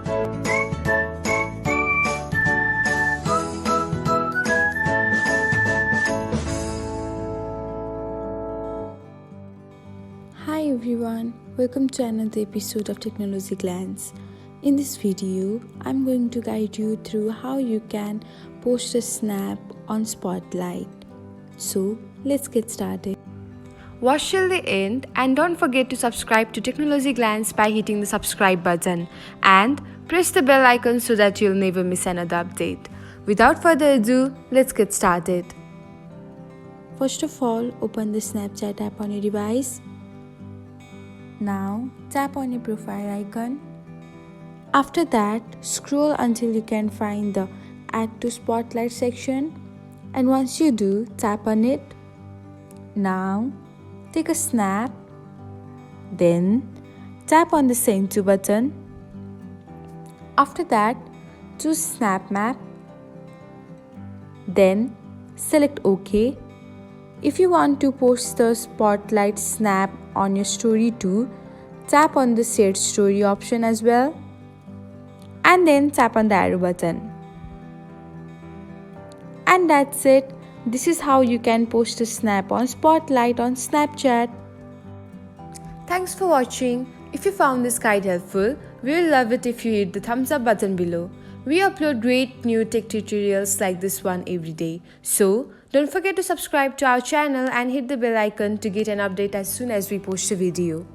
Hi everyone, welcome to another episode of Technologyglance. In this video, I'm going to guide you through how you can post a snap on Spotlight. So, let's get started. Watch till the end and don't forget to subscribe to Technologyglance by hitting the subscribe button and press the bell icon so that you'll never miss another update. Without further ado, let's get started. First of all, open the Snapchat app on your device. Now, tap on your profile icon. After that, scroll until you can find the Add to Spotlight section, and once you do, tap on it. Now, take a snap. Then, tap on the Send to button. After that, choose Snap Map. Then, select OK. If you want to post the Spotlight snap on your story too, tap on the Shared Story option as well, and then tap on the arrow button. And that's it. This is how you can post a snap on Spotlight on Snapchat. Thanks for watching. If you found this guide helpful, we will love it if you hit the thumbs up button below. We upload great new tech tutorials like this one every day. So, don't forget to subscribe to our channel and hit the bell icon to get an update as soon as we post a video.